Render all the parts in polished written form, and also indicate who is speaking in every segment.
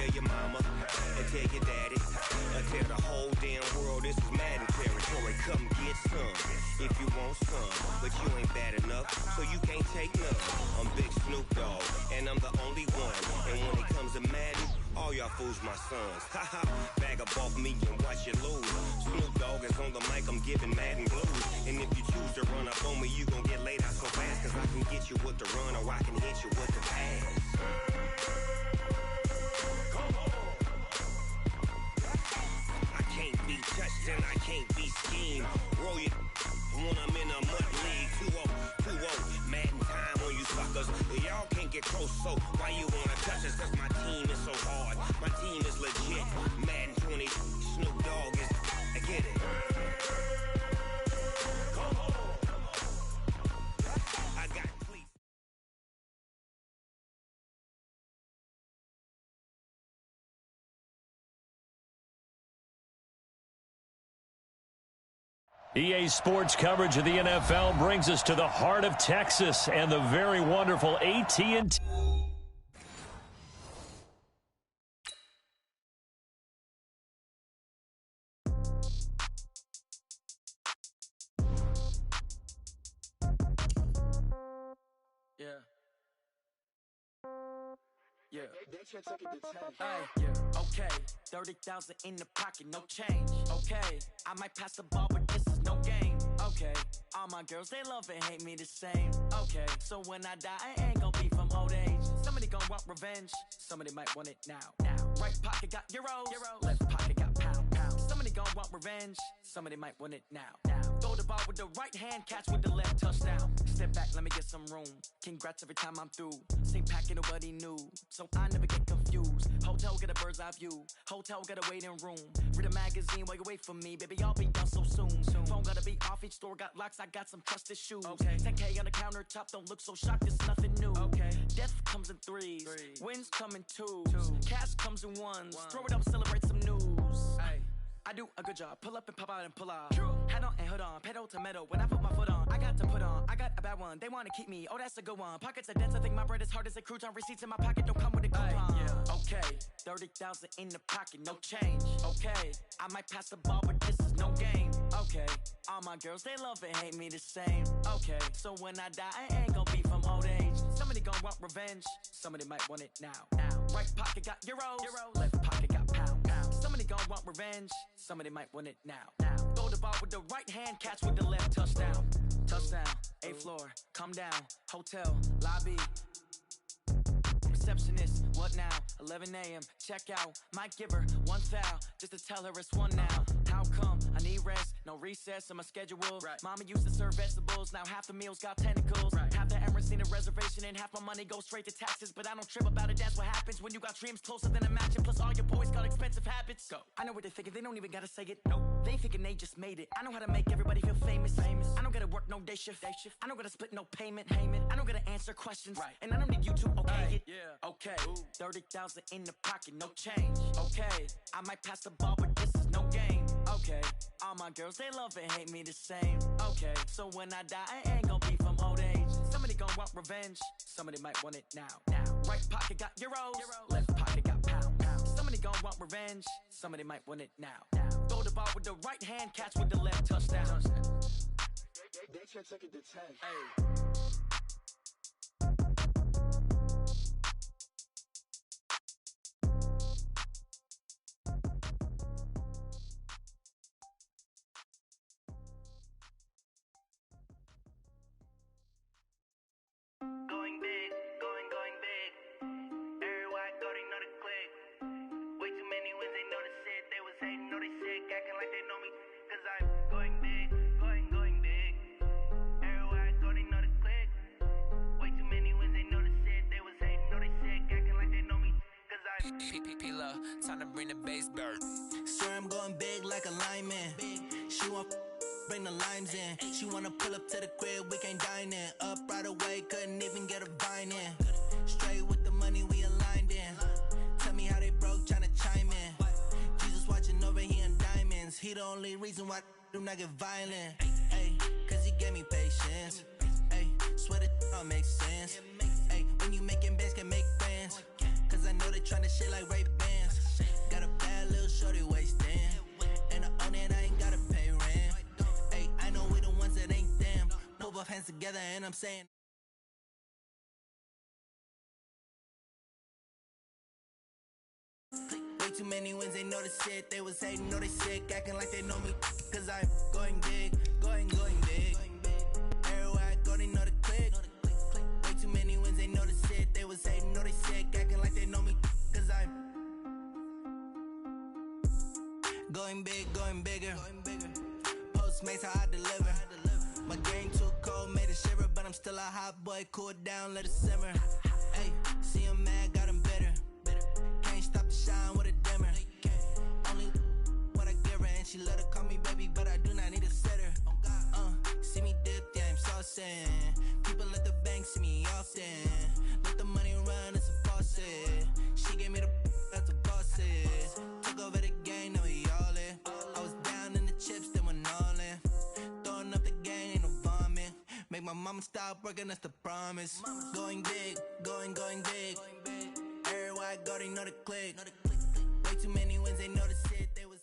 Speaker 1: tell your mama, and tell your daddy, and tell the whole damn world this is Madden territory. Come get some if you want some, but you ain't bad enough, so you can't take none. I'm Big Snoop Dogg, and I'm the only one. And when it comes to Madden, all y'all fools my sons. Haha, bag up off me and watch you lose. Snoop Dogg is on the mic, I'm giving Madden blues. And if you choose to run up on me, you gon' get laid out so fast, cause I can get you with the run or I can hit you with the pass. Come on. I can't be touched and I can't be schemed. Roll you when I'm in a mud league. 2-0, 2-0, Madden time on you suckers. Y'all can't get close, so why you wanna touch us? Cause my team is so hard, my team is legit. Madden 20, Snoop Dogg is, I get it. Come on. I got please.
Speaker 2: EA Sports coverage of the NFL brings us to the heart of Texas and the very wonderful AT&T.
Speaker 3: Yeah. Hey, yeah. Okay, 30,000 in the pocket, no change. Okay, I might pass the ball, but this is no game. Okay, all my girls, they love and hate me the same. Okay, so when I die, I ain't gon' be from old age. Somebody gon' want revenge, somebody might want it now. Right pocket got euros, left pocket got pound. Somebody gon' want revenge, somebody might want it now. Throw the ball with the right hand, catch with the left, touchdown. Step back, let me get some room. Congrats every time I'm through. Same packet, nobody knew, so I never get confused. Hotel get a bird's eye view, hotel got a waiting room. Read a magazine while you wait for me, baby, I'll be done so soon. Phone gotta be off, each store got locks, I got some trusted shoes. 10K on the countertop, don't look so shocked, it's nothing new. Death comes in threes, wins come in twos, cash comes in ones. Throw it up, celebrate some news. I do a good job, pull up and pop out and pull out. Hat on and hood on, pedal to metal. When I put my foot on, I got to put on. I got a bad one, they wanna keep me, oh that's a good one. Pockets are dense, I think my bread is hard as a crouton. Receipts in my pocket don't come with a coupon. Okay, 30,000 in the pocket, no change. Okay, I might pass the ball, but this is no game. Okay, all my girls, they love and hate me the same. Okay, so when I die, I ain't gon' be from old age. Somebody gon' want revenge, somebody might want it now. Right pocket got euros, left pocket got pound. Somebody gon' want revenge, somebody might want it now. Throw the ball with the right hand, catch with the left, touchdown. Touchdown, 8th floor, come down, hotel, lobby. Receptionist, what now? 11 a.m., check out. Might give her one foul, just to tell her it's one now. How come? I need rest, no recess in my schedule. Mama used to serve vegetables, now half the meals got tentacles. Half the errands need a reservation and half my money goes straight to taxes. But I don't trip about it, that's what happens when you got dreams closer than a match. And plus all your boys got expensive habits. Go. I know what they're thinking, they don't even gotta say it. Nope. They thinking they just made it. I know how to make everybody feel famous. I don't gotta work no day shift. I don't gotta split no payment. I don't gotta answer questions. And I don't need you to okay it. Okay, 30,000 in the pocket, no change. Okay, I might pass the ball, but this is no game. Okay, all my girls, they love and hate me the same. Okay, so when I die, I ain't gon' be from old age. Somebody gon' want revenge, somebody might want it now. Right pocket got euros, left pocket got pound. Somebody gon' want revenge, somebody might want it now. Throw the ball with the right hand, catch with the left, touchdown.
Speaker 4: They should take it to 10.
Speaker 3: Hey.
Speaker 5: Going big, going big. Everywhere I go, they know the click. Way too many wins, they notice it. They was hating, know they sick, acting like they know me. Cause I'm going big, going big. Everywhere I go, they know the click. Way too many wins, they notice it. They was hating, know they sick, acting like they know me. Cause I'm
Speaker 6: P-P-P-Love, time to bring the bass bird.
Speaker 7: Swear I'm going big like a lineman. She want bring the limes in. She wanna pull up to the crib, we can't dine in. Up right away, couldn't even get a vine in. Straight with the money we aligned in. Tell me how they broke, tryna chime in. Jesus watching over here in diamonds. He the only reason why I do not get violent. Ay, cause he gave me patience. Ay, swear that all makes sense. Ay, when you making bands, can make friends. Cause I know they tryna shit like Ray-Bans. hands together and I'm saying. Way too many wins, they know the shit. They was hating, know they sick, acting like they know me. Cause I'm going big, going big. Everywhere I go, they know the click. Way too many wins, they know the shit. They was hating, know they sick, acting like they know me. Cause I'm going big, going bigger. Postmates, how I deliver. My game too cold, made it shiver. But I'm still a hot boy, cool it down, let it simmer. Hey, see him mad, got him bitter. Can't stop the shine with a dimmer. Only what I give her, and she let her call me baby, but I do not need a sitter. See me dip, yeah, I'm saucing. People at the bank see me often. Let the money run, it's a faucet. She gave me the that's a boss it. Took over the game, now we all in. I was down in the chips, then went all in. Throwing up the game, ain't no vomit. Make my mama stop working, that's the promise. Going big, going big. Everywhere I go, they know the click. Way too many wins, they know the shit. They was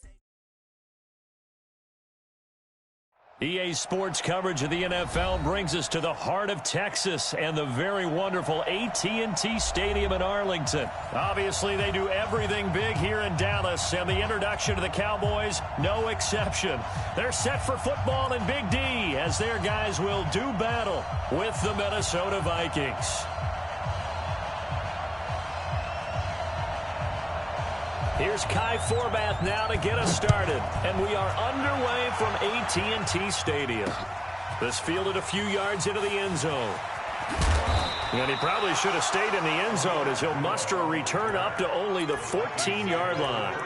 Speaker 2: EA Sports coverage of the NFL brings us to the heart of Texas and the very wonderful AT&T Stadium in Arlington. Obviously, they do everything big here in Dallas, and the introduction to the Cowboys, no exception. They're set for football in Big D as their guys will do battle with the Minnesota Vikings. Here's Kai Forbath now to get us started, and we are underway from AT&T Stadium. This fielded a few yards into the end zone. And he probably should have stayed in the end zone as he'll muster a return up to only the 14-yard line.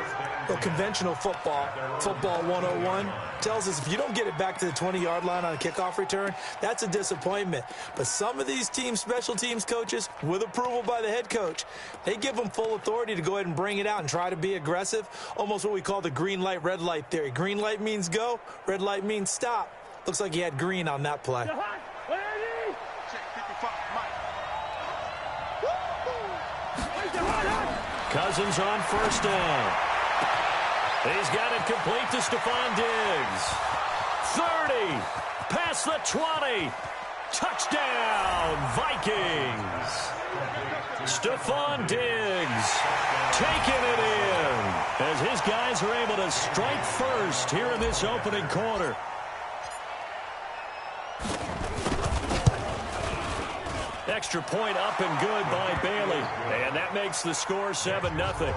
Speaker 8: Well, conventional football 101, tells us if you don't get it back to the 20-yard line on a kickoff return, that's a disappointment. But some of these teams, special teams coaches, with approval by the head coach, they give them full authority to go ahead and bring it out and try to be aggressive, almost what we call the green light, red light theory. Green light means go, red light means stop. Looks like he had green on that play.
Speaker 2: Cousins on first down. He's got it complete to Stephon Diggs. 30, past the 20. Touchdown, Vikings. Stephon Diggs taking it in as his guys are able to strike first here in this opening quarter. Extra point up and good by Bailey. And that makes the score 7-0.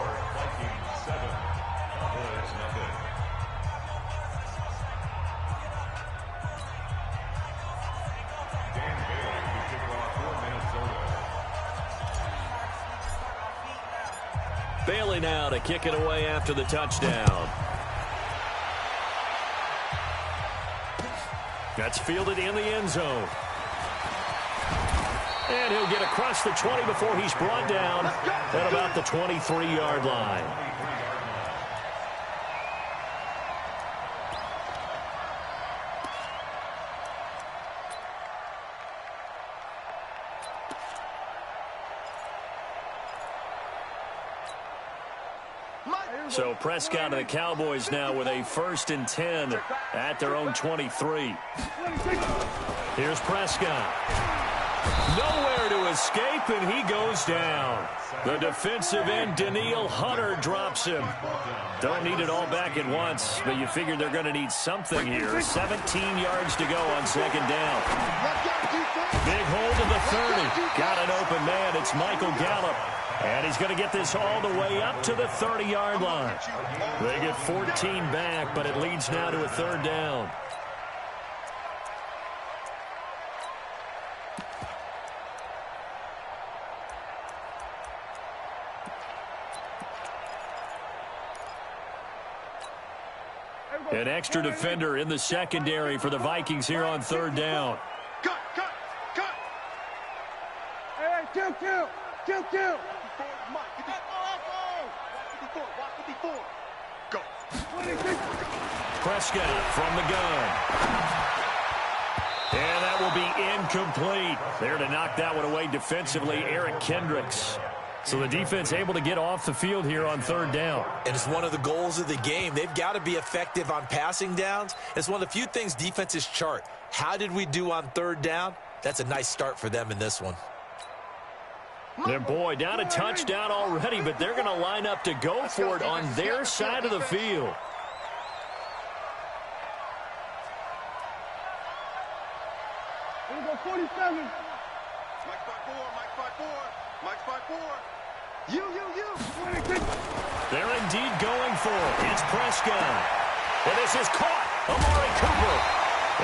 Speaker 2: Bailey now to kick it away after the touchdown. That's fielded in the end zone. And he'll get across the 20 before he's brought down at about the 23-yard line. So Prescott and the Cowboys now with a 1st and 10 at their own 23. Here's Prescott. Nowhere to escape, and he goes down. The defensive end, Danielle Hunter, drops him. Don't need it all back at once, but you figure they're going to need something here. 17 yards to go on 2nd down. Big hold to the 30. Got an open man. It's Michael Gallup. And he's going to get this all the way up to the 30-yard line. They get 14 back, but it leads now to a 3rd down. An extra defender in the secondary for the Vikings here on 3rd down.
Speaker 4: Cut! Hey, kill! Go.
Speaker 2: Prescott from the gun. And that will be incomplete. There to knock that one away defensively, Eric Kendricks. So the defense able to get off the field here on third down.
Speaker 8: And it's one of the goals of the game. They've got to be effective on passing downs. It's one of the few things defenses chart. How did we do on third down? That's a nice start for them in this one.
Speaker 2: Their boy down a touchdown already, but they're going to line up to go for it on their side of the field.
Speaker 4: Here we go, 47.
Speaker 9: Mike 5-4, Mike 5-4, Mike 5-4. You.
Speaker 2: They're indeed going for it. It's Prescott. And this is caught. Amari Cooper.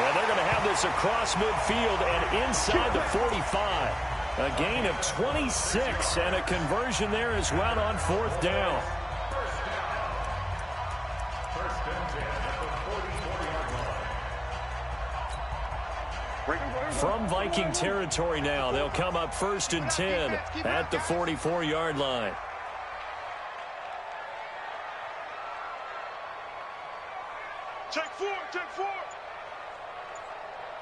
Speaker 2: And they're going to have this across midfield and inside the 45. A gain of 26 and a conversion there as well on fourth down. From Viking territory now, they'll come up 1st and 10 at the 44-yard line.
Speaker 9: Check four.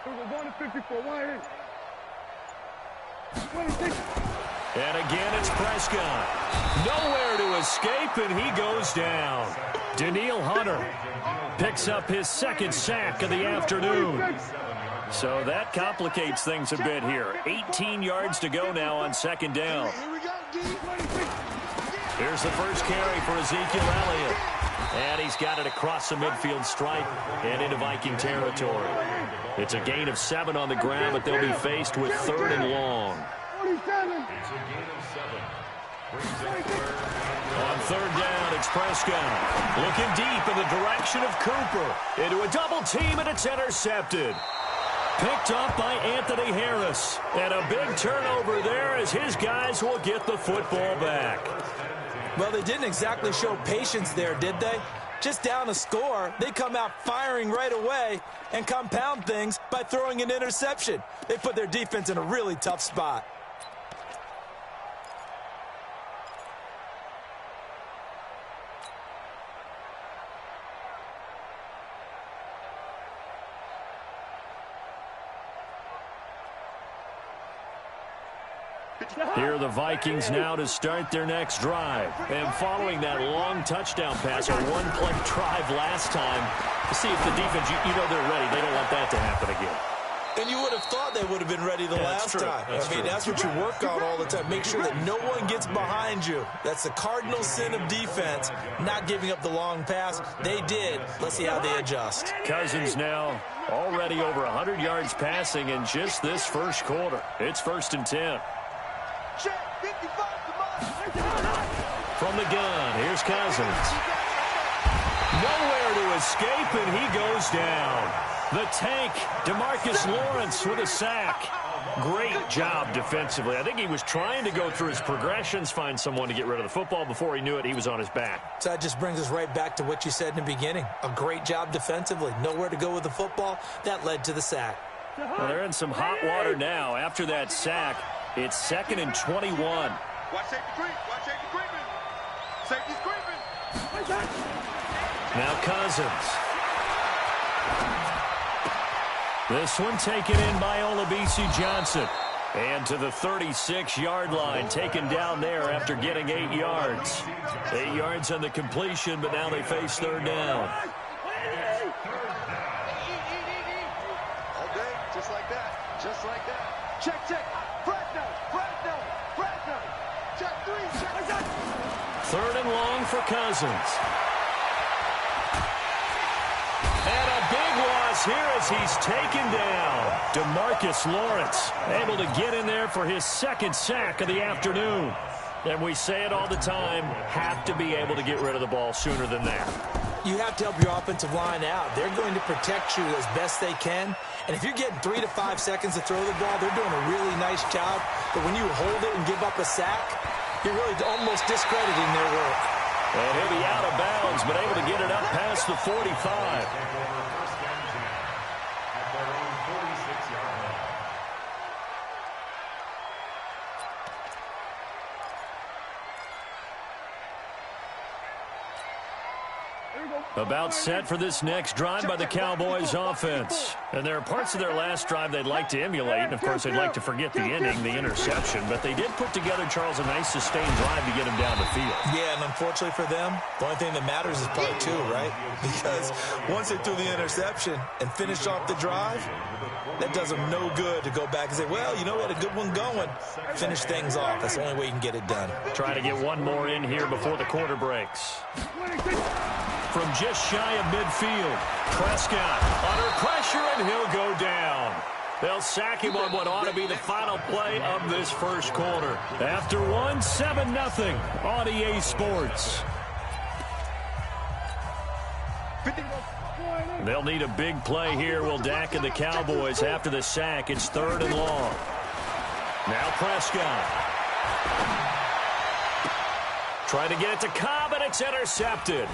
Speaker 4: Here we go, 1 to 54, wide in. 26.
Speaker 2: And again, it's Prescott. Nowhere to escape, and he goes down. Danielle Hunter picks up his second sack of the afternoon. So that complicates things a bit here. 18 yards to go now on second down. Here's the first carry for Ezekiel Elliott. And he's got it across the midfield stripe and into Viking territory. It's a gain of 7 on the ground, but they'll be faced with 3rd and long.
Speaker 4: 47.
Speaker 2: On third down, it's Prescott. Looking deep in the direction of Cooper. Into a double team, and it's intercepted. Picked up by Anthony Harris. And a big turnover there as his guys will get the football back.
Speaker 8: Well, they didn't exactly show patience there, did they? Just down a score, they come out firing right away and compound things by throwing an interception. They put their defense in a really tough spot.
Speaker 2: Here are the Vikings now to start their next drive. And following that long touchdown pass, a one-play drive last time, to see if the defense, you know they're ready. They don't want that to happen again.
Speaker 8: And you would have thought they would have been ready the last time. That's what you work on all the time. Make sure that no one gets behind you. That's the cardinal sin of defense, not giving up the long pass. They did. Let's see how they adjust.
Speaker 2: Cousins now already over 100 yards passing in just this first quarter. It's 1st and 10. From the gun, here's Cousins. Nowhere to escape, and he goes down. The tank, DeMarcus Lawrence with a sack. Great job defensively. I think he was trying to go through his progressions, find someone to get rid of the football. Before he knew it, he was on his back.
Speaker 8: So that just brings us right back to what you said in the beginning. A great job defensively. Nowhere to go with the football. That led to the sack.
Speaker 2: Well, they're in some hot water now. After that sack, it's 2nd and 21.
Speaker 9: Watch safety creep. Watch safety creeping. Safety's creeping.
Speaker 2: Now Cousins. This one taken in by Olabisi Johnson. And to the 36-yard line, taken down there after getting 8 yards. 8 yards on the completion, but now they face third down.
Speaker 9: All day, just like that. Just like that.
Speaker 4: Check. Fresno. Check 3. Check.
Speaker 2: 3rd and long for Cousins. And a big loss here as he's taken down. DeMarcus Lawrence able to get in there for his second sack of the afternoon. And we say it all the time, have to be able to get rid of the ball sooner than that.
Speaker 8: You have to help your offensive line out. They're going to protect you as best they can. And if you're getting 3 to 5 seconds to throw the ball, they're doing a really nice job. But when you hold it and give up a sack, you're really almost discrediting their work.
Speaker 2: And he'll be out of bounds, but able to get it up past the 45. About set for this next drive by the Cowboys offense. And there are parts of their last drive they'd like to emulate. And, of course, they'd like to forget the inning, the interception. But they did put together, Charles, a nice sustained drive to get him down the field.
Speaker 8: Yeah, and unfortunately for them, the only thing that matters is part two, right? Because once they threw the interception and finished off the drive, that does them no good to go back and say, well, you know, we had a good one going. Finish things off. That's the only way you can get it done.
Speaker 2: Try to get one more in here before the quarter breaks. From just shy of midfield, Prescott under pressure, and he'll go down. They'll sack him on what ought to be the final play of this first quarter. After one, 7-0 on EA Sports. They'll need a big play here, will Dak and the Cowboys. After the sack, it's 3rd and long. Now Prescott. Trying to get it to Cobb, and it's intercepted.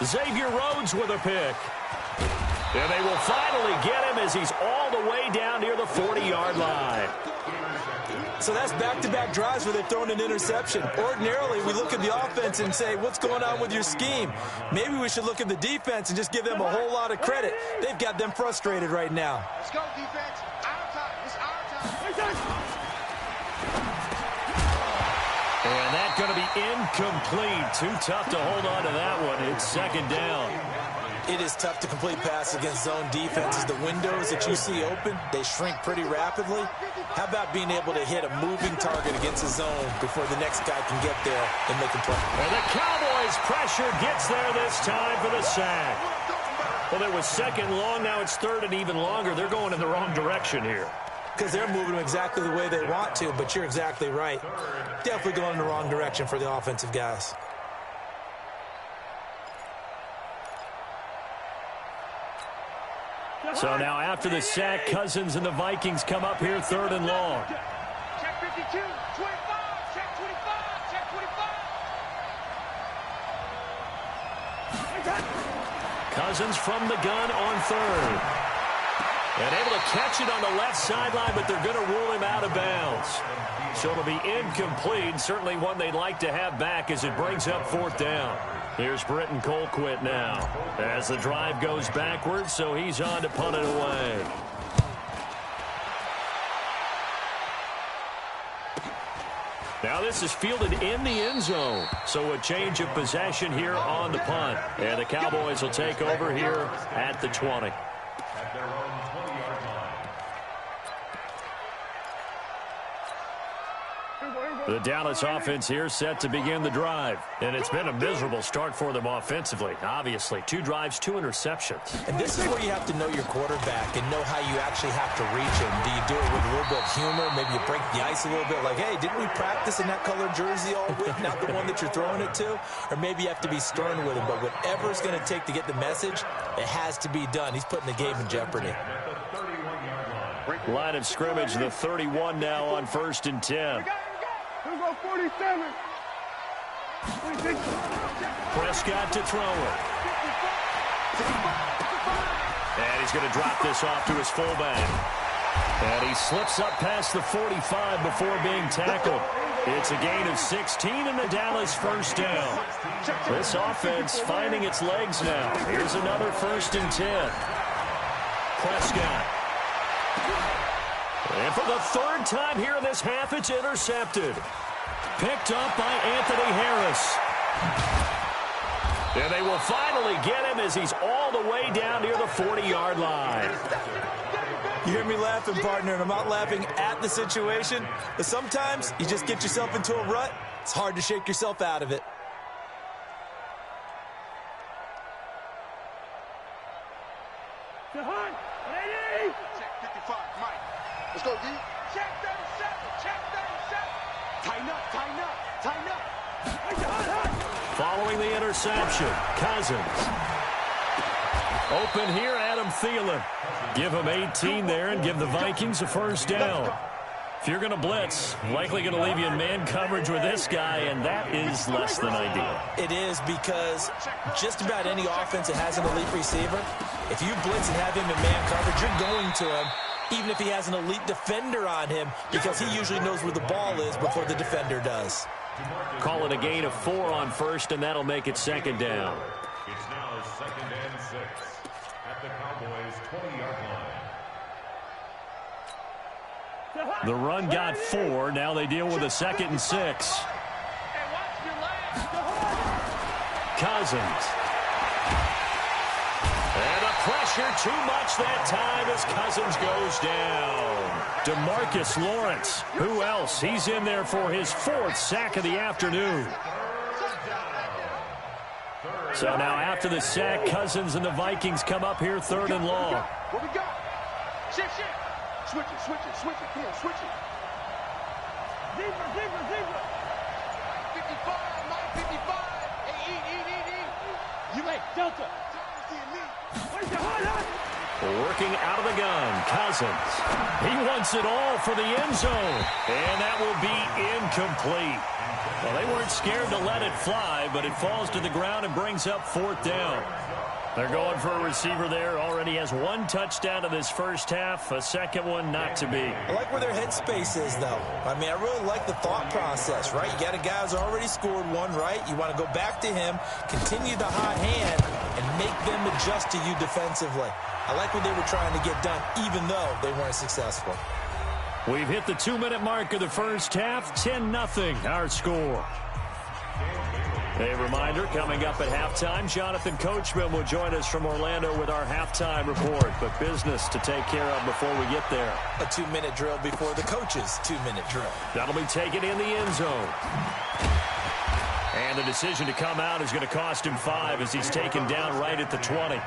Speaker 2: Xavier Rhodes with a pick. And they will finally get him as he's all the way down near the 40-yard line.
Speaker 8: So that's back-to-back drives where they've thrown an interception. Ordinarily, we look at the offense and say, what's going on with your scheme? Maybe we should look at the defense and just give them a whole lot of credit. They've got them frustrated right now.
Speaker 9: Let's go, defense. Our time. It's our time.
Speaker 2: And that's going to be incomplete. Too tough to hold on to that one. It's 2nd down.
Speaker 8: It is tough to complete passes against zone defenses. The windows that you see open, they shrink pretty rapidly. How about being able to hit a moving target against a zone before the next guy can get there and make a play?
Speaker 2: And the Cowboys' pressure gets there this time for the sack. Well, it was 2nd long. Now it's 3rd and even longer. They're going in the wrong direction here.
Speaker 8: Because they're moving them exactly the way they want to, but you're exactly right. Definitely going in the wrong direction for the offensive guys.
Speaker 2: So now after the sack, Cousins and the Vikings come up here 3rd and long.
Speaker 4: Check 52, 25, check 25, check 25.
Speaker 2: Cousins from the gun on 3rd. And able to catch it on the left sideline, but they're going to rule him out of bounds. So it'll be incomplete, certainly one they'd like to have back as it brings up 4th down. Here's Britton Colquitt now as the drive goes backwards, so he's on to punt it away. Now this is fielded in the end zone, so a change of possession here on the punt. And the Cowboys will take over here at the 20. The Dallas offense here set to begin the drive. And it's been a miserable start for them offensively. Obviously, 2 drives, 2 interceptions.
Speaker 8: And this is where you have to know your quarterback and know how you actually have to reach him. Do you do it with a little bit of humor? Maybe you break the ice a little bit like, hey, didn't we practice in that colored jersey all week, not the one that you're throwing it to? Or maybe you have to be stern with him. But whatever it's going to take to get the message, it has to be done. He's putting the game in jeopardy.
Speaker 2: Line of scrimmage, the 31 now on 1st and 10.
Speaker 4: Here we go, 47.
Speaker 2: Prescott to throw it. And he's going to drop this off to his fullback. And he slips up past the 45 before being tackled. It's a gain of 16 and the Dallas 1st down. This offense finding its legs now. Here's another 1st and 10. Prescott. And for the 3rd time here in this half, it's intercepted. Picked up by Anthony Harris. And they will finally get him as he's all the way down near the 40-yard line.
Speaker 8: You hear me laughing, partner, and I'm not laughing at the situation. But sometimes you just get yourself into a rut. It's hard to shake yourself out of it.
Speaker 9: Check 55, Mike. Let's go, D.
Speaker 4: Check 37, check 37. Tighten up, tighten up, tighten up.
Speaker 2: Following the interception, Cousins. Open here, Adam Thielen. Give him 18 there and give the Vikings a 1st down. If you're going to blitz, likely going to leave you in man coverage with this guy, and that is less than ideal.
Speaker 8: It is because just about any offense that has an elite receiver, if you blitz and have him in man coverage, you're going to him, even if he has an elite defender on him, because he usually knows where the ball is before the defender does.
Speaker 2: Call it a gain of 4 on 1st, and that'll make it 2nd down.
Speaker 10: It's now 2nd and 6 at the Cowboys' 20-yard line.
Speaker 2: The run got 4. Now they deal with a 2nd and 6. Cousins. And the pressure too much that time as Cousins goes down. DeMarcus Lawrence. Who else? He's in there for his 4th sack of the afternoon. So now after the sack, Cousins and the Vikings come up here 3rd and long.
Speaker 9: What we got? Shift. Switch it. Come on, switch it. Zebra. 55. Hey, eat. You make Delta.
Speaker 2: Working out of the gun, Cousins. He wants it all for the end zone. And that will be incomplete. Well, they weren't scared to let it fly, but it falls to the ground and brings up 4th down. They're going for a receiver there. Already has 1 touchdown in this first half. A 2nd one not to be.
Speaker 8: I like where their headspace is, though. I mean, I really like the thought process, right? You got a guy who's already scored 1, right? You want to go back to him, continue the hot hand, and make them adjust to you defensively. I like what they were trying to get done, even though they weren't successful.
Speaker 2: We've hit the 2-minute mark of the first half. 10-0 our score. A reminder, coming up at halftime, Jonathan Coachman will join us from Orlando with our halftime report. But business to take care of before we get there.
Speaker 8: A 2-minute drill before the coach's 2-minute drill.
Speaker 2: That'll be taken in the end zone. And the decision to come out is going to cost him 5 as he's taken down right at the 20.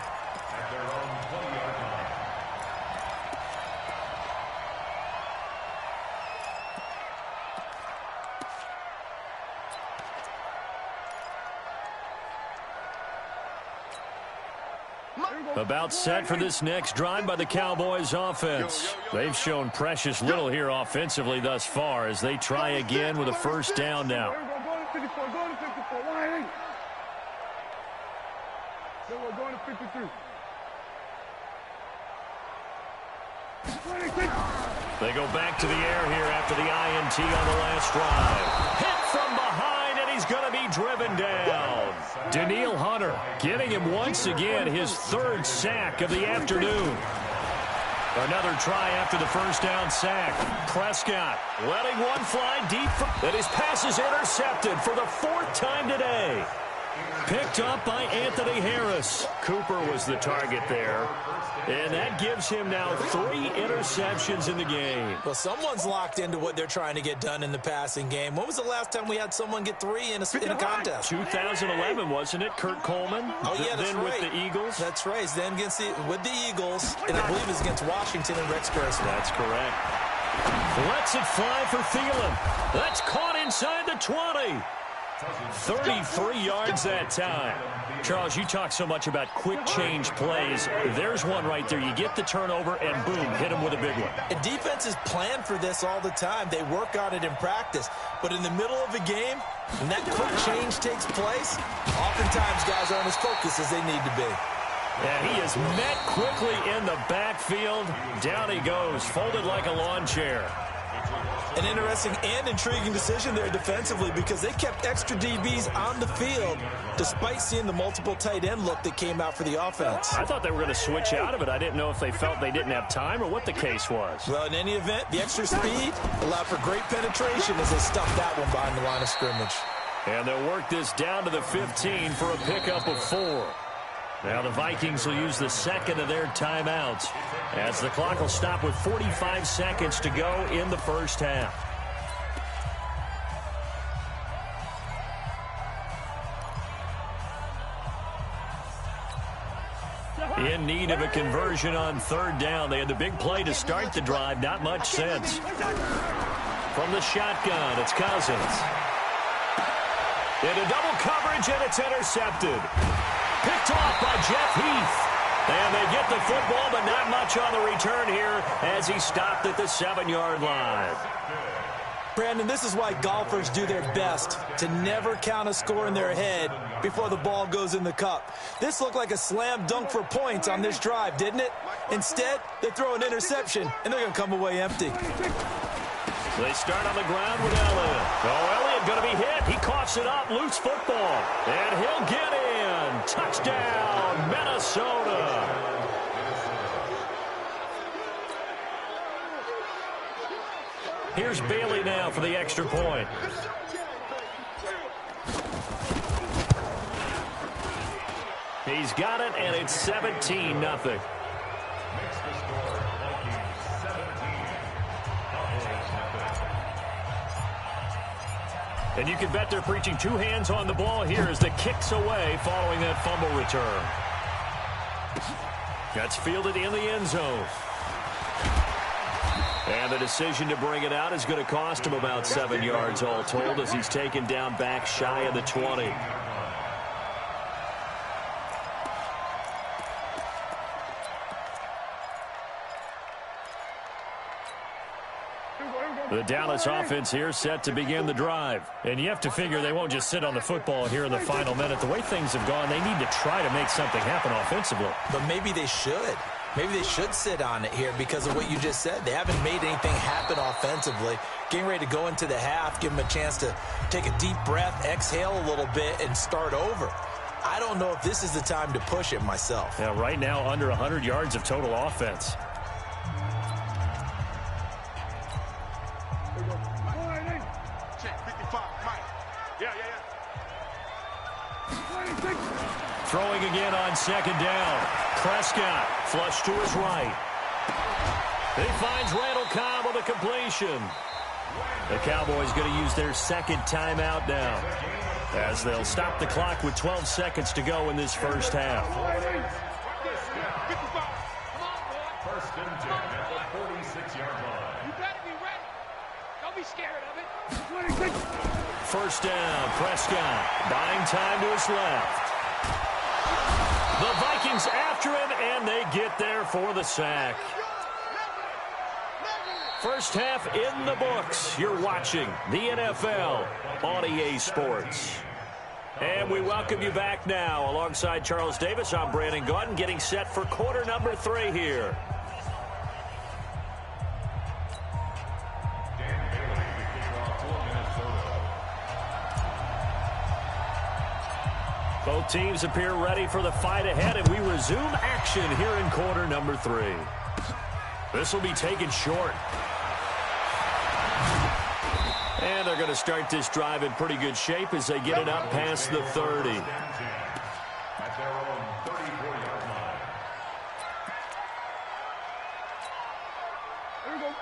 Speaker 2: About set for this next drive by the Cowboys offense. They've shown precious little here offensively thus far as they try again with a 1st down now.
Speaker 9: Go to 54. Why ain't? We're going to 53.
Speaker 2: They go back to the air here after the INT on the last drive. Hit from behind, and he's going to be driven down. Danielle Hunter getting him once again his 3rd sack of the afternoon. Another try after the 1st down sack. Prescott letting one fly deep. And his pass is intercepted for the 4th time today. Picked up by Anthony Harris. Cooper was the target there. And that gives him now 3 interceptions in the game.
Speaker 8: Well, someone's locked into what they're trying to get done in the passing game. When was the last time we had someone get 3 in a contest?
Speaker 2: 2011, wasn't it? Kurt Coleman?
Speaker 8: Oh, yeah, that's
Speaker 2: then
Speaker 8: right.
Speaker 2: with the Eagles?
Speaker 8: That's right. Then with the Eagles, and I believe it's against Washington and Rex Grossman.
Speaker 2: That's correct. Lets it fly for Thielen. That's caught inside the 20. 33 yards that time. Charles, you talk so much about quick change plays. There's one right there. You get the turnover, and boom, hit him with a big one.
Speaker 8: And defenses plan for this all the time. They work on it in practice. But in the middle of a game, when that quick change takes place, oftentimes guys aren't as focused as they need to be.
Speaker 2: And he is met quickly in the backfield. Down he goes, folded like a lawn chair.
Speaker 8: An interesting and intriguing decision there defensively because they kept extra DBs on the field despite seeing the multiple tight end look that came out for the offense.
Speaker 2: I thought they were going to switch out of it. I didn't know if they felt they didn't have time or what the case was.
Speaker 8: Well, in any event, the extra speed allowed for great penetration as they stuffed that one behind the line of scrimmage.
Speaker 2: And they'll work this down to the 15 for a pickup of 4. Now the Vikings will use the 2nd of their timeouts as the clock will stop with 45 seconds to go in the first half. In need of a conversion on 3rd down. They had the big play to start the drive. Not much sense. From the shotgun, it's Cousins. Into double coverage, and it's intercepted. Picked off by Jeff Heath. And they get the football, but not much on the return here as he stopped at the 7-yard line.
Speaker 8: Brandon, this is why golfers do their best to never count a score in their head before the ball goes in the cup. This looked like a slam dunk for points on this drive, didn't it? Instead, they throw an interception, and they're going to come away empty.
Speaker 2: They start on the ground with Elliott. Oh, Elliott going to be hit. He coughs it up. Loose football. And he'll get in. Touchdown, Minnesota. Here's Bailey now for the extra point. He's got it, and it's 17-0. And you can bet they're preaching two hands on the ball here as the kick's away following that fumble return. That's fielded in the end zone. And the decision to bring it out is going to cost him about 7 yards all told as he's taken down back shy of the 20. The Dallas offense here set to begin the drive. And you have to figure they won't just sit on the football here in the final minute. The way things have gone, they need to try to make something happen offensively.
Speaker 8: But maybe they should. Maybe they should sit on it here because of what you just said. They haven't made anything happen offensively. Getting ready to go into the half, give them a chance to take a deep breath, exhale a little bit, and start over. I don't know if this is the time to push it myself.
Speaker 2: Yeah, right now under 100 yards of total offense. Throwing again on second down. Prescott flush to his right. He finds Randall Cobb with a completion. The Cowboys going to use their second timeout now as they'll stop the clock with 12 seconds to go in this first half.
Speaker 10: First and 10 at the 46-yard line.
Speaker 4: You better be ready. Don't be scared of it.
Speaker 2: First down, Prescott buying time to his left. The Vikings after him, and they get there for the sack. First half in the books. You're watching the NFL on EA Sports. And we welcome you back now. Alongside Charles Davis, I'm Brandon Gaudin, getting set for quarter number 3 here. Both teams appear ready for the fight ahead, and we resume action here in quarter number 3. This will be taken short. And they're going to start this drive in pretty good shape as they get it up past the 30.
Speaker 10: At their own 34-yard line.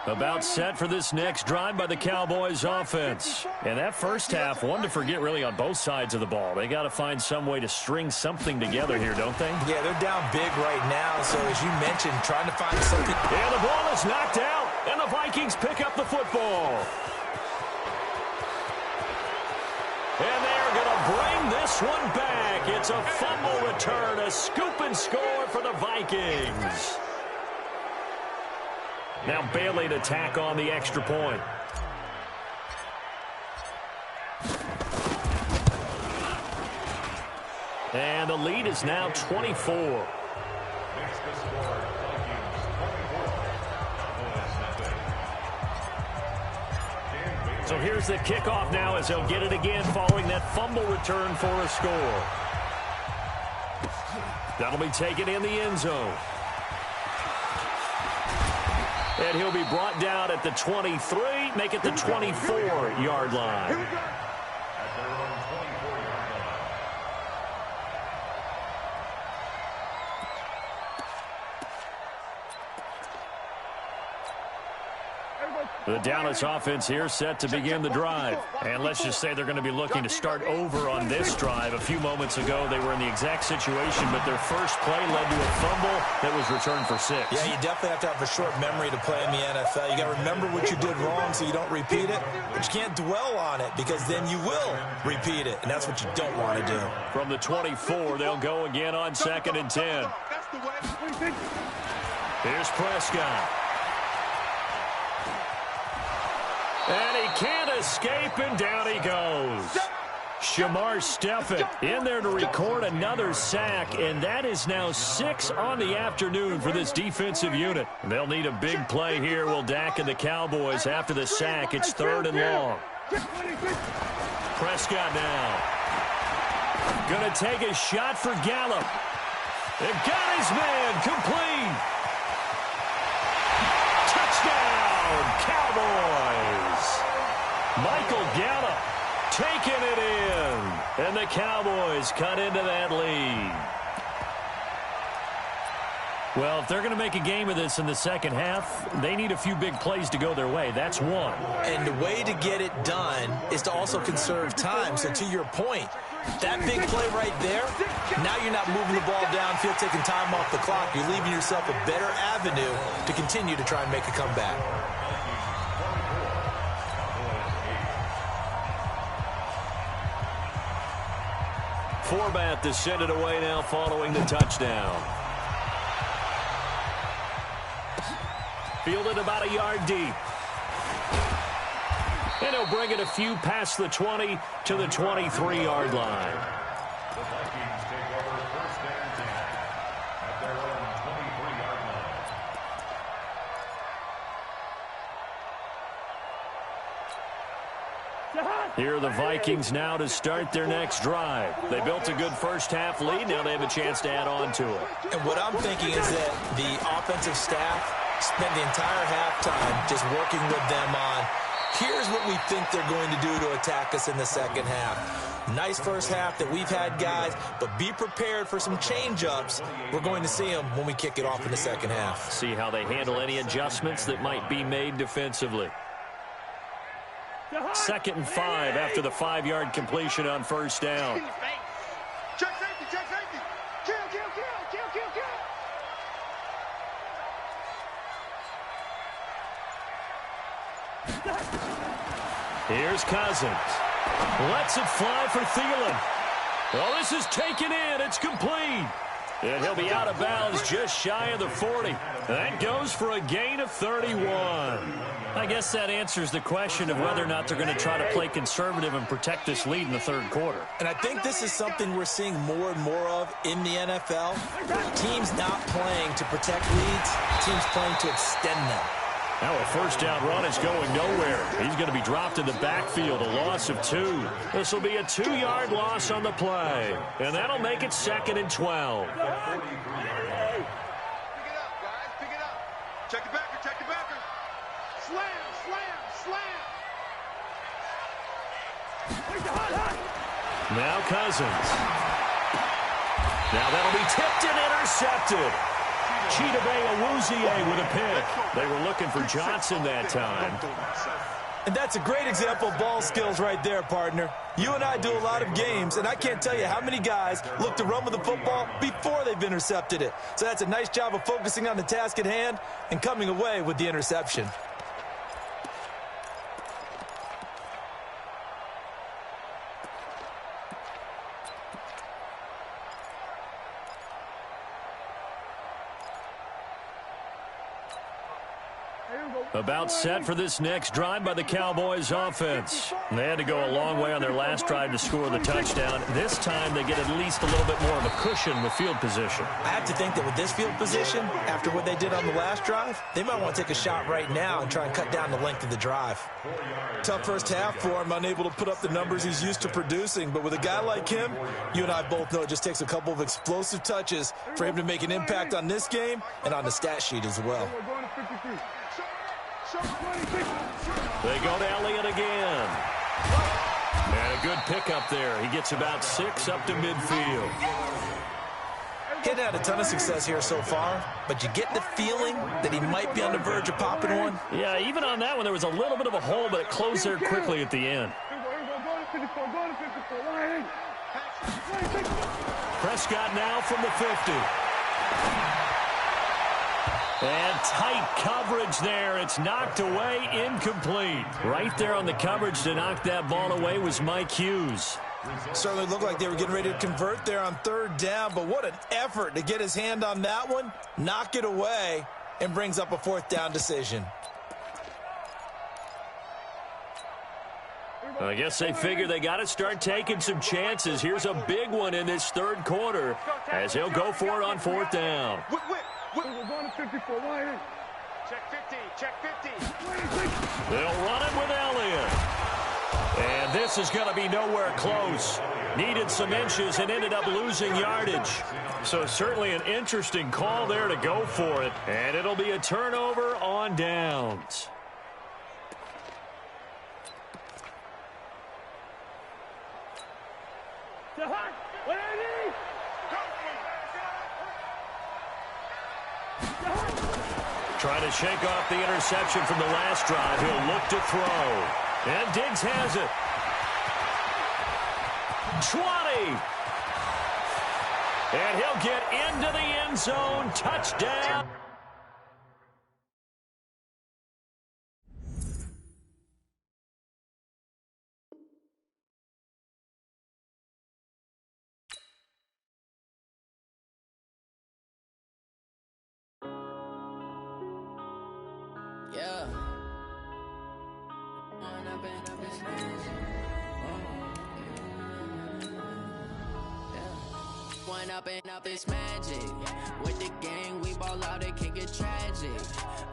Speaker 2: About set for this next drive by the Cowboys offense. And that first half, one to forget really on both sides of the ball. They got to find some way to string something together here, don't they?
Speaker 8: Yeah, they're down big right now, so as you mentioned, trying to find something.
Speaker 2: And the ball is knocked out, and the Vikings pick up the football. And they're going to bring this one back. It's a fumble return, a scoop and score for the Vikings. Now Bailey to tack on the extra point. And the lead is now 24. So here's the kickoff now as they'll get it again following that fumble return for a score. That'll be taken in the end zone. And he'll be brought down at the 23, make it the 24-yard line. The Dallas offense here set to begin the drive. And let's just say they're going to be looking to start over on this drive. A few moments ago, they were in the exact situation, but their first play led to a fumble that was returned for 6.
Speaker 8: Yeah, you definitely have to have a short memory to play in the NFL. You got to remember what you did wrong so you don't repeat it, but you can't dwell on it because then you will repeat it, and that's what you don't want to do.
Speaker 2: From the 24, they'll go again on 2nd and 10. Here's Prescott. And he can't escape, and down he goes. Shamar Stephen in there to record another sack, and that is now 6 on the afternoon for this defensive unit. They'll need a big play here, will Dak and the Cowboys after the sack. It's 3rd and long. Prescott now. Gonna take a shot for Gallup. It got his man complete. Touchdown, Cowboys. Michael Gallup taking it in. And the Cowboys cut into that lead. Well, if they're going to make a game of this in the second half, they need a few big plays to go their way. That's one.
Speaker 8: And the way to get it done is to also conserve time. So to your point, that big play right there, now you're not moving the ball downfield, taking time off the clock. You're leaving yourself a better avenue to continue to try and make a comeback.
Speaker 2: Forbat to send it away now following the touchdown. Fielded about a yard deep. And he'll bring it a few past the 20 to the 23-yard line.
Speaker 10: The Vikings take over first and 10 at their own 23-yard line.
Speaker 2: Here are the Vikings now to start their next drive. They built a good first-half lead. Now they have a chance to add on to it.
Speaker 8: And what I'm thinking is that the offensive staff spent the entire halftime just working with them on, here's what we think they're going to do to attack us in the second half. Nice first half that we've had, guys, but be prepared for some change-ups. We're going to see them when we kick it off in the second half.
Speaker 2: See how they handle any adjustments that might be made defensively. 2nd and 5 after the 5-yard completion on first down.
Speaker 9: Check safety, check safety. Kill, kill, kill, kill, kill, kill.
Speaker 2: Here's Cousins. Lets it fly for Thielen. Oh, this is taken in. It's complete. And he'll be out of bounds just shy of the 40. That goes for a gain of 31. I guess that answers the question of whether or not they're going to try to play conservative and protect this lead in the third quarter.
Speaker 8: And I think this is something we're seeing more and more of in the NFL. Teams not playing to protect leads, teams playing to extend them.
Speaker 2: Now a first down run is going nowhere. He's going to be dropped in the backfield, a loss of 2. This will be a 2-yard loss on the play. And that'll make it 2nd and 12.
Speaker 9: Pick it up, guys. Pick it up. Check the backer, check the backer. Slam, slam, slam.
Speaker 2: Now Cousins. Now that'll be tipped and intercepted. Chidobe Awuzie with a pick. They were looking for Johnson that time.
Speaker 8: And that's a great example of ball skills right there, partner. You and I do a lot of games, and I can't tell you how many guys look to run with the football before they've intercepted it. So that's a nice job of focusing on the task at hand and coming away with the interception.
Speaker 2: About set for this next drive by the Cowboys offense. They had to go a long way on their last drive to score the touchdown. This time they get at least a little bit more of a cushion with field position.
Speaker 8: I have to think that with this field position, after what they did on the last drive, they might want to take a shot right now and try and cut down the length of the drive. Tough first half for him, unable to put up the numbers he's used to producing. But with a guy like him, you and I both know it just takes a couple of explosive touches for him to make an impact on this game and on the stat sheet as well.
Speaker 2: They go to Elliott again. And a good pickup there. He gets about 6 up to midfield.
Speaker 8: He hadn't had a ton of success here so far, but you get the feeling that he might be on the verge of popping one.
Speaker 2: Yeah, even on that one, there was a little bit of a hole, but it closed there quickly at the end. Prescott now from the 50. And tight coverage there. It's knocked away, incomplete. Right there on the coverage to knock that ball away was Mike Hughes.
Speaker 8: Certainly looked like they were getting ready to convert there on 3rd down, but what an effort to get his hand on that one, knock it away, and brings up a 4th down decision.
Speaker 2: I guess they figure they got to start taking some chances. Here's a big one in this 3rd quarter as he'll go for it on 4th down.
Speaker 9: We're going to 54. Check 50. Check 50.
Speaker 2: They'll run it with Elliott. And this is going to be nowhere close. Needed some inches and ended up losing yardage. So certainly an interesting call there to go for it. And it'll be a turnover on downs. Trying to shake off the interception from the last drive. He'll look to throw. And Diggs has it. 20. And he'll get into the end zone. Touchdown.
Speaker 11: Yeah. One up and up is magic. With the gang, we ball out, it can get tragic.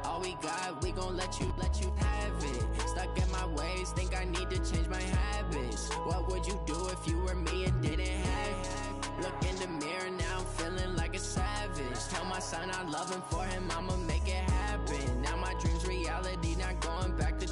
Speaker 11: All we got, we gon' let you have it. Stuck in my ways, think I need to change my habits. What would you do if you were me and didn't have it? Look in the mirror, now I'm feeling like a savage. Tell my son I love him, for him I'ma make it happen. Now my dream's reality, not going back to.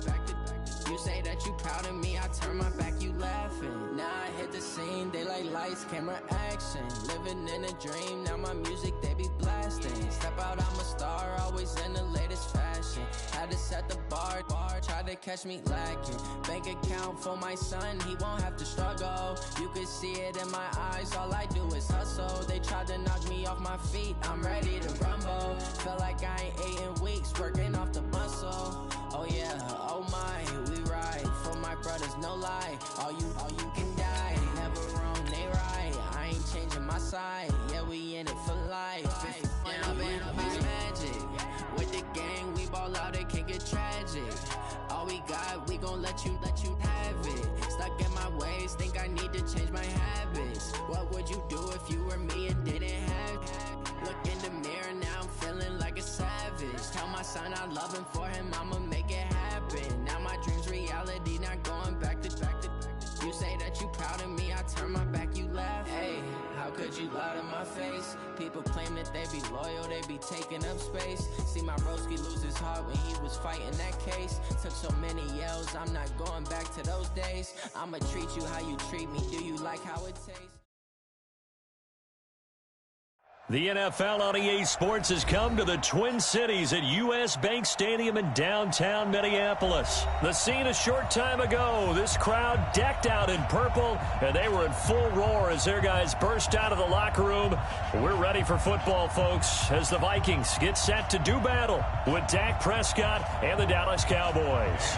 Speaker 11: You say that you proud of me, I turn my back, you laughing. Now I hit the scene, they like lights, camera, action. Living in a dream, now my music, they be blasting. Step out, I'm a star, always in the latest fashion. Had to set the bar, try to catch me lacking. Bank account for my son, he won't have to struggle. You could see it in my eyes, all I do is hustle. They tried to knock me off my feet, I'm ready to rumble. Feel like I ain't ate in weeks, working off the muscle. Oh yeah, oh my, we ride for my brothers, no lie. All you can die, never wrong, they right. I ain't changing my side, yeah, we in it for life. It's magic. With the gang, we ball out, it can get tragic. All we got, we gon' let you have it. Stuck in my ways, think I need to change my habits. What would you do if you were me and didn't have it? Look in the mirror, now I'm feeling like a savage. Tell my son I love him, for him I'ma make it happen. Now my dream's reality, not going back to. You say that you proud of me, I turn my back, you laugh. Hey, how could you lie to my face? People claim that they be loyal, they be taking up space. See my broski lose his heart when he was fighting that case. Took so many yells, I'm not going back to those days. I'ma treat you how you treat me, do you like how it tastes?
Speaker 2: The NFL on EA Sports has come to the Twin Cities at U.S. Bank Stadium in downtown Minneapolis. The scene a short time ago, this crowd decked out in purple, and they were in full roar as their guys burst out of the locker room. We're ready for football, folks, as the Vikings get set to do battle with Dak Prescott and the Dallas Cowboys.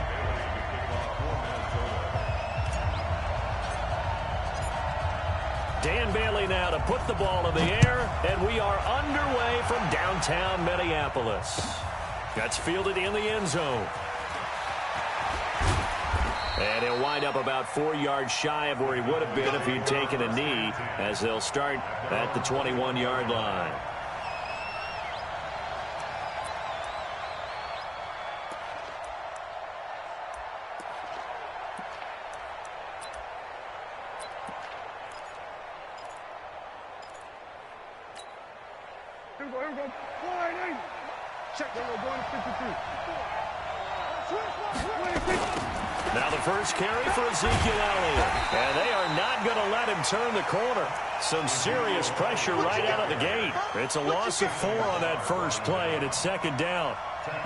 Speaker 2: Dan Bailey now to put the ball in the air, and we are underway from downtown Minneapolis. That's fielded in the end zone. And he'll wind up about 4 yards shy of where he would have been if he'd taken a knee, as they'll start at the 21-yard line. Now the first carry for Ezekiel Elliott, and they are not going to let him turn the corner. Some serious pressure right out of the gate. It's a loss of 4 on that first play, and it's second down.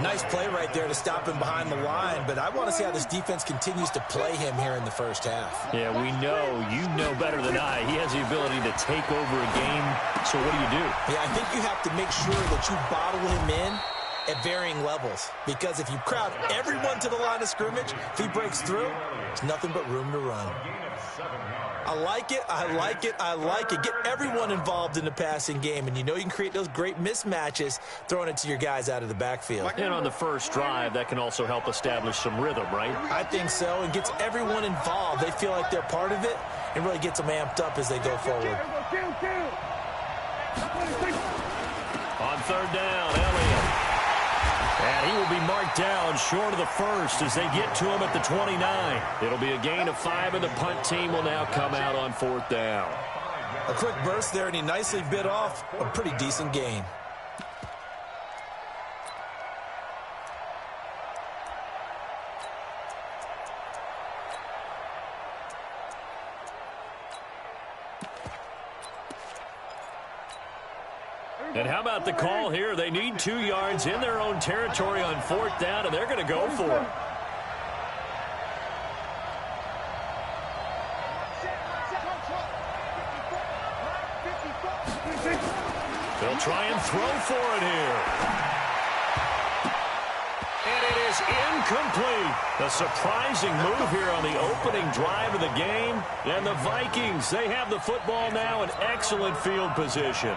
Speaker 8: Nice play right there to stop him behind the line, but I want to see how this defense continues to play him here in the first half.
Speaker 2: Yeah, we know, you know better than I, he has the ability to take over a game, so what do?
Speaker 8: Yeah, I think you have to make sure that you bottle him in at varying levels, because if you crowd everyone to the line of scrimmage, if he breaks through, there's nothing but room to run. I like it, I like it, I like it. Get everyone involved in the passing game, and you know you can create those great mismatches throwing it to your guys out of the backfield.
Speaker 2: And on the first drive, that can also help establish some rhythm, right?
Speaker 8: I think so, and gets everyone involved. They feel like they're part of it, and really gets them amped up as they go forward.
Speaker 2: On third down, Elliott. And he will be marked down short of the first as they get to him at the 29. It'll be a gain of 5, and the punt team will now come out on 4th down.
Speaker 8: A quick burst there, and he nicely bit off a pretty decent gain.
Speaker 2: And how about the call here? They need 2 yards in their own territory on 4th down, and they're going to go for it. They'll try and throw for it here. And it is incomplete. A surprising move here on the opening drive of the game. And the Vikings, they have the football now in excellent field position.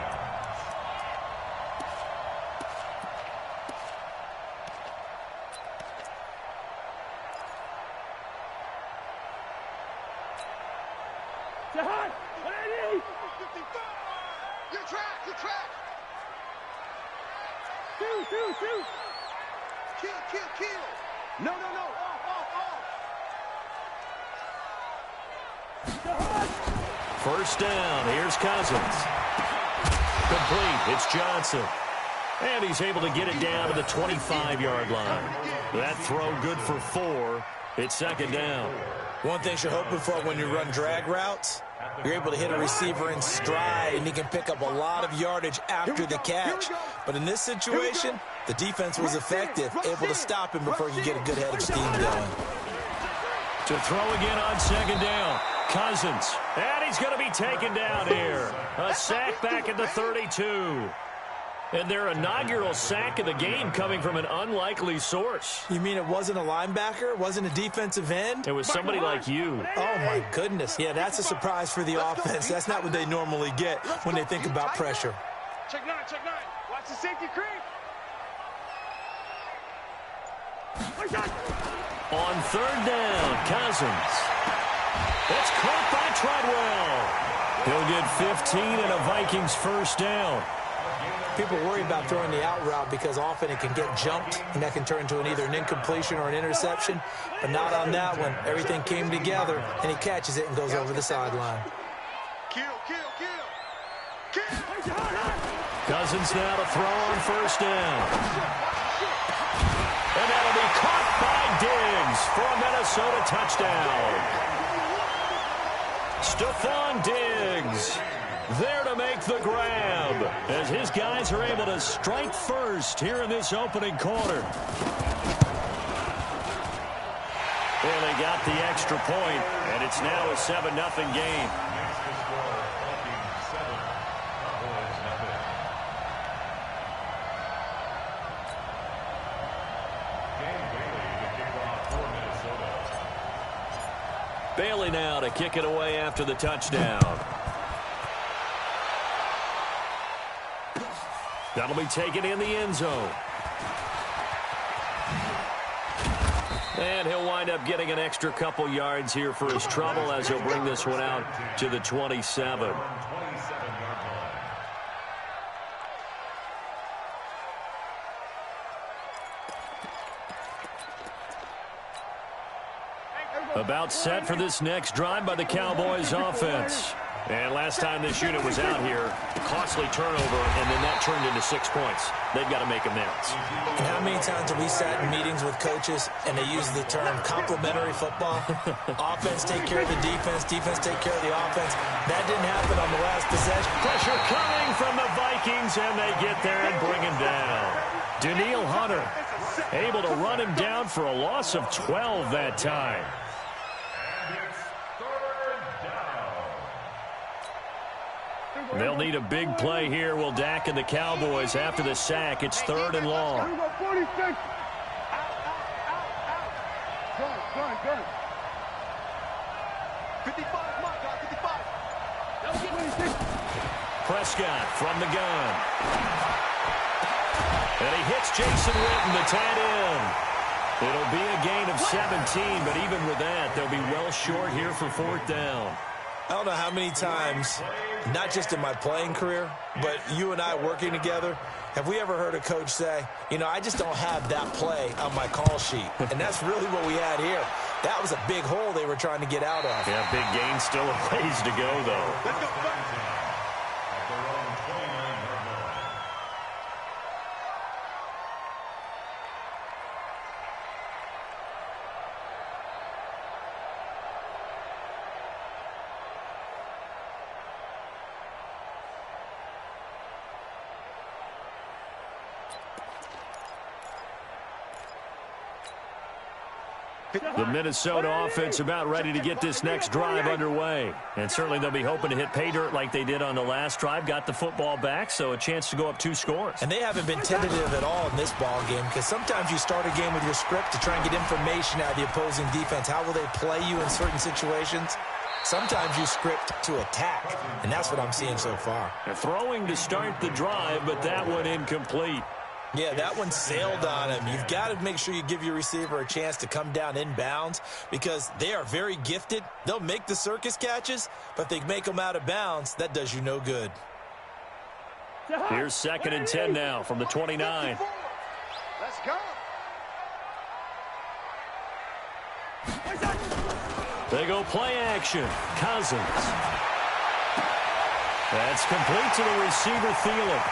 Speaker 2: First down. Here's Cousins. Complete. It's Johnson. And he's able to get it down to the 25-yard line. That throw good for 4. It's 2nd down.
Speaker 8: One thing you're hoping for when you run drag routes, you're able to hit a receiver in stride, and he can pick up a lot of yardage after the catch. But in this situation, the defense was effective, able to stop him before he could get a good head of steam going.
Speaker 2: To throw again on 2nd down. Cousins. And he's going to be taken down here. A sack back at the 32. And their inaugural sack of the game coming from an unlikely source.
Speaker 8: You mean it wasn't a linebacker? Wasn't a defensive end?
Speaker 2: It was somebody like you.
Speaker 8: Oh, my goodness. Yeah, that's a surprise for the offense. That's not what they normally get when they think about pressure.
Speaker 4: Check 9, check 9. Watch the safety creep.
Speaker 2: On 3rd down, Cousins. It's caught by Treadwell. He'll get 15 and a Vikings first down.
Speaker 8: People worry about throwing the out route because often it can get jumped, and that can turn into either an incompletion or an interception. But not on that one. Everything came together, and he catches it and goes over the sideline.
Speaker 2: Cousins now to throw on 1st down. And that'll be caught by Diggs for a Minnesota touchdown. Stephon Diggs there to make the grab as his guys are able to strike first here in this opening quarter. Well, they got the extra point, and it's now a 7-0 game. Bailey now to kick it away after the touchdown. That'll be taken in the end zone. And he'll wind up getting an extra couple yards here for his trouble as he'll bring this one out to the 27. About set for this next drive by the Cowboys offense. And last time this unit was out here, costly turnover, and then that turned into 6 points. They've got to make amends.
Speaker 8: And how many times have we sat in meetings with coaches and they use the term complementary football? Offense take care of the defense, defense take care of the offense. That didn't happen on the last possession.
Speaker 2: Pressure coming from the Vikings, and they get there and bring him down. Danielle Hunter able to run him down for a loss of 12 that time. They'll need a big play here. Will Dak and the Cowboys after the sack. It's 3rd and long.
Speaker 4: 46. Gun. 55, come on, God, 55.
Speaker 2: Prescott from the gun. And he hits Jason Witten, the tight end. It'll be a gain of 17, but even with that, they'll be well short here for 4th down.
Speaker 8: I don't know how many times not just in my playing career, but you and I working together, have we ever heard a coach say, you know, I just don't have that play on my call sheet? And that's really what we had here. That was a big hole they were trying to get out of.
Speaker 2: Yeah, big gain, still a ways to go, though.
Speaker 10: Let's go. At their own 29-yard line.
Speaker 2: The Minnesota offense about ready to get this next drive underway. And certainly they'll be hoping to hit pay dirt like they did on the last drive. Got the football back, so a chance to go up 2 scores.
Speaker 8: And they haven't been tentative at all in this ball game, because sometimes you start a game with your script to try and get information out of the opposing defense. How will they play you in certain situations? Sometimes you script to attack, and that's what I'm seeing so far.
Speaker 2: They're throwing to start the drive, but that one incomplete.
Speaker 8: Yeah, that one sailed on him. You've got to make sure you give your receiver a chance to come down inbounds, because they are very gifted. They'll make the circus catches, but if they make them out of bounds, that does you no good.
Speaker 2: Here's 2nd and 10 now from the 29.
Speaker 4: Let's go.
Speaker 2: They go play action. Cousins. That's complete to the receiver, Thielen.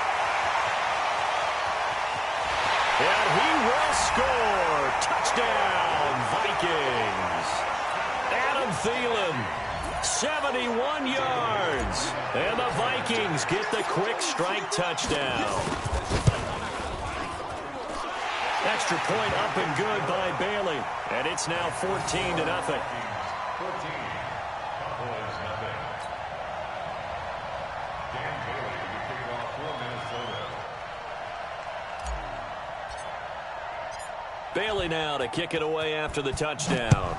Speaker 2: And he will score. Touchdown, Vikings. Adam Thielen, 71 yards. And the Vikings get the quick strike touchdown. Extra point up and good by Bailey. And it's now 14-0.
Speaker 10: 14. Cowboys nothing. Dan Bailey to kick off for Minnesota.
Speaker 2: Bailey now to kick it away after the touchdown.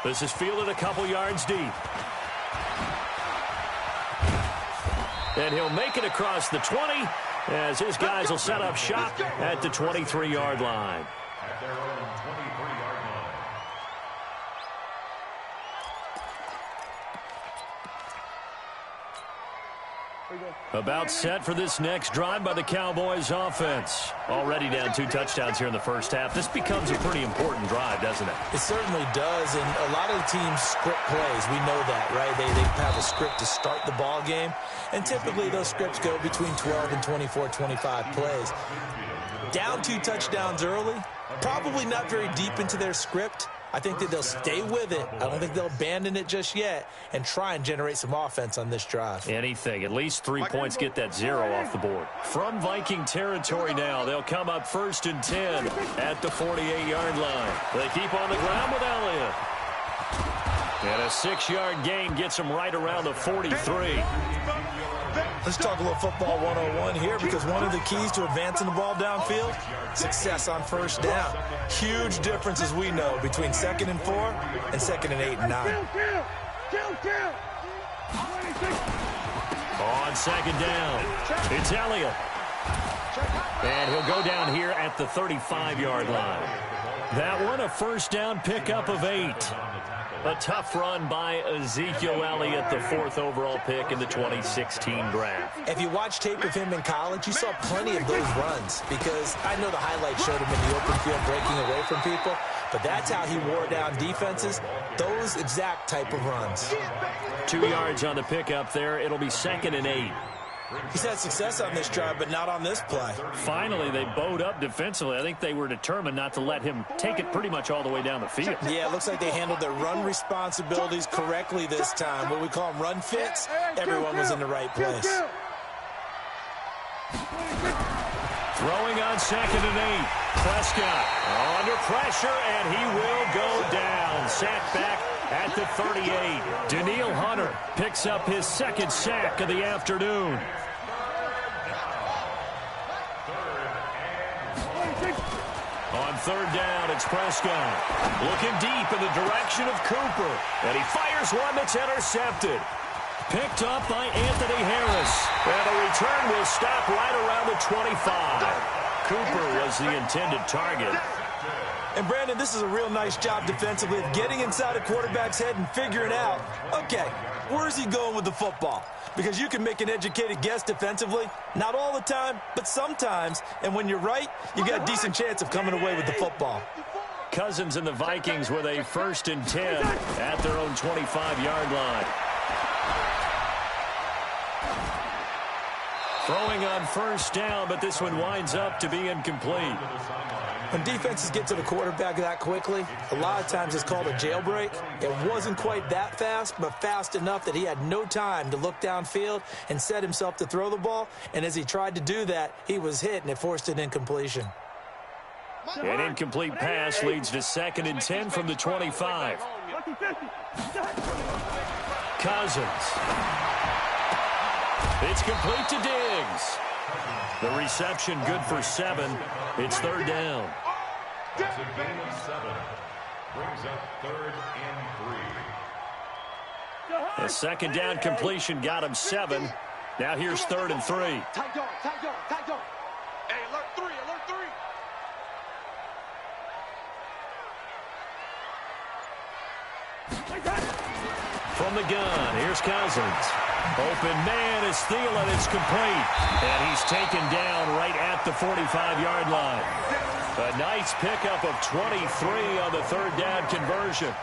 Speaker 2: This is fielded a couple yards deep. And he'll make it across the 20 as his guys will set up shop at the 23-yard line.
Speaker 10: At their own 23-yard line.
Speaker 2: About set for this next drive by the Cowboys offense. Already down 2 touchdowns here in the first half. This becomes a pretty important drive, doesn't it?
Speaker 8: It certainly does, and a lot of the teams script plays. We know that, right? They have a script to start the ball game, and typically those scripts go between 12 and 24, 25 plays. Down 2 touchdowns early, probably not very deep into their script. I think that they'll stay with it. I don't think they'll abandon it just yet and try and generate some offense on this drive.
Speaker 2: Anything. At least 3 points get that 0 off the board. From Viking territory now, they'll come up 1st and 10 at the 48-yard line. They keep on the ground with Elliott. And a 6-yard gain gets them right around the 43.
Speaker 8: Let's talk a little football 101 here, because one of the keys to advancing the ball downfield, success on first down. Huge difference, as we know, between 2nd and 4 and 2nd and 8 and 9.
Speaker 2: On 2nd down, it's Elliott. And he'll go down here at the 35-yard line. That one a first down pickup of 8. A tough run by Ezekiel Elliott, the 4th overall pick in the 2016 draft.
Speaker 8: If you watch tape of him in college, you saw plenty of those runs, because I know the highlights showed him in the open field breaking away from people, but that's how he wore down defenses, those exact type of runs.
Speaker 2: 2 yards on the pickup there. It'll be 2nd and 8.
Speaker 8: He's had success on this drive, but not on this play.
Speaker 2: Finally, they bowed up defensively. I think they were determined not to let him take it pretty much all the way down the field.
Speaker 8: Yeah, it looks like they handled their run responsibilities correctly this time. What we call them run fits, everyone was in the right place.
Speaker 2: Throwing on 2nd and 8. Prescott under pressure, and he will go down. Sacked back at the 38. Daniil Hunter picks up his 2nd sack of the afternoon. On 3rd down, it's Prescott. Looking deep in the direction of Cooper. And he fires one that's intercepted. Picked up by Anthony Harris. And the return will stop right around the 25. Cooper was the intended target.
Speaker 8: And, Brandon, this is a real nice job defensively of getting inside a quarterback's head and figuring out, okay, where's he going with the football? Because you can make an educated guess defensively, not all the time, but sometimes. And when you're right, you got a decent chance of coming away with the football.
Speaker 2: Cousins and the Vikings with a 1st and 10 at their own 25-yard line. Throwing on 1st down, but this one winds up to be incomplete.
Speaker 8: When defenses get to the quarterback that quickly, a lot of times it's called a jailbreak. It wasn't quite that fast, but fast enough that he had no time to look downfield and set himself to throw the ball. And as he tried to do that, he was hit, and it forced an incompletion.
Speaker 2: An incomplete pass leads to 2nd and 10 from the 25. Cousins. It's complete to Diggs. The reception good for 7. It's 3rd down.
Speaker 10: That's a gain of 7. Brings up 3rd and 3.
Speaker 2: A 2nd down completion got him 7. Now here's 3rd and 3.
Speaker 4: Tight dog, tight dog, tight dog. Hey, alert 3, alert 3.
Speaker 2: From the gun, here's Cousins. Open man is Thielen. It's complete. And he's taken down right at the 45-yard line. A nice pickup of 23 on the 3rd down conversion.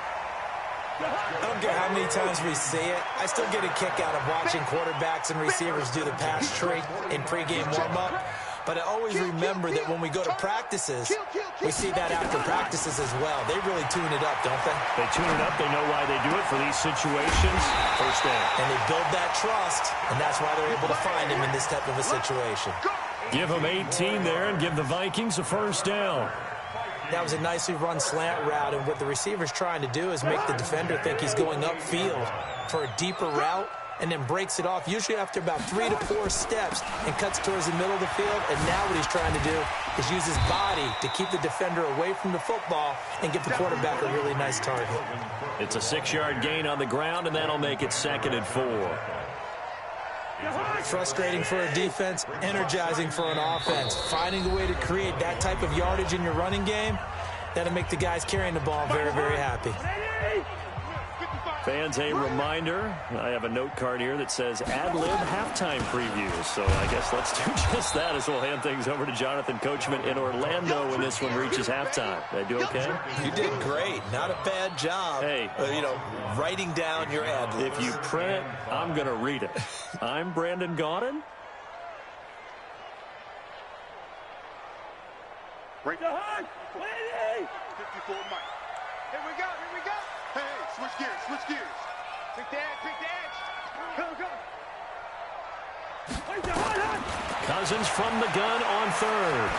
Speaker 8: I don't care how many times we see it. I still get a kick out of watching quarterbacks and receivers do the pass tree in pregame warm-up. But I always remember that when we go to practices, we see that after practices as well. They really tune it up, don't they?
Speaker 2: They tune it up. They know why they do it for these situations. 1st down.
Speaker 8: And they build that trust, and that's why they're able to find him in this type of a situation.
Speaker 2: Give them 18 there and give the Vikings a 1st down.
Speaker 8: That was a nicely run slant route, and what the receiver's trying to do is make the defender think he's going upfield for a deeper route, and then breaks it off, usually after about 3 to 4 steps, and cuts towards the middle of the field. And now what he's trying to do is use his body to keep the defender away from the football and give the quarterback a really nice target.
Speaker 2: It's a 6-yard gain on the ground, and that'll make it 2nd and 4.
Speaker 8: Frustrating for a defense, energizing for an offense. Finding a way to create that type of yardage in your running game, that'll make the guys carrying the ball very, very happy.
Speaker 2: Fans, a reminder, I have a note card here that says ad-lib halftime previews. So I guess let's do just that as we'll hand things over to Jonathan Coachman in Orlando when this one reaches halftime. Did I do okay?
Speaker 12: You did great. Not a bad job.
Speaker 2: Hey.
Speaker 12: Writing down your ad-libs.
Speaker 2: If you print it, I'm going to read it. I'm Brandon Gaudin.
Speaker 9: Break the high. 54 Mike. Here we go. Hey, switch gears. Pick the edge. Go.
Speaker 2: Cousins from the gun on 3rd.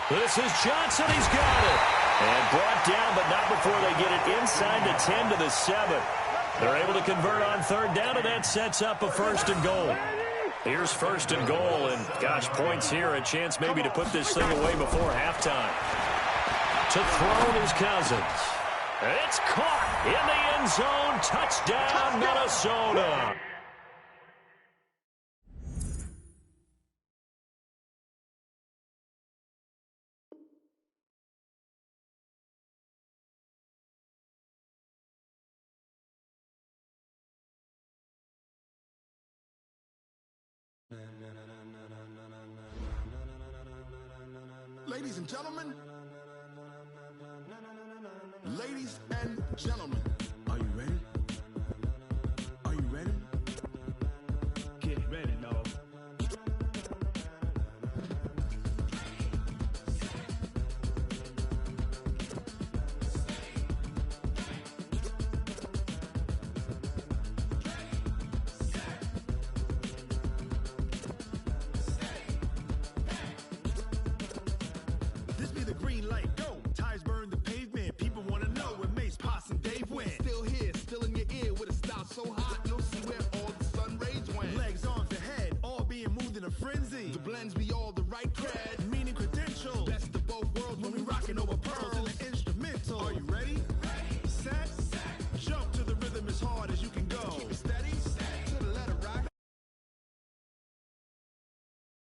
Speaker 2: This is Johnson. He's got it. And brought down, but not before they get it inside the 10 to the 7. They're able to convert on 3rd down, and that sets up a 1st and goal. Here's 1st and goal, and gosh, points here. A chance maybe to put this thing away before halftime. To throw is Cousins. It's caught in the end zone. Touchdown, Minnesota.
Speaker 13: Ladies and gentlemen, are you ready? Are you ready? Get ready, dog. This be the green light, go. Tires burn the pavement. People want to know where Mace, Poss, and Dave went. Still here, still in your ear with a style so hot, you'll see where all the sun rays went. Legs, arms, and head, all being moved in a frenzy. The blends be all the right cred.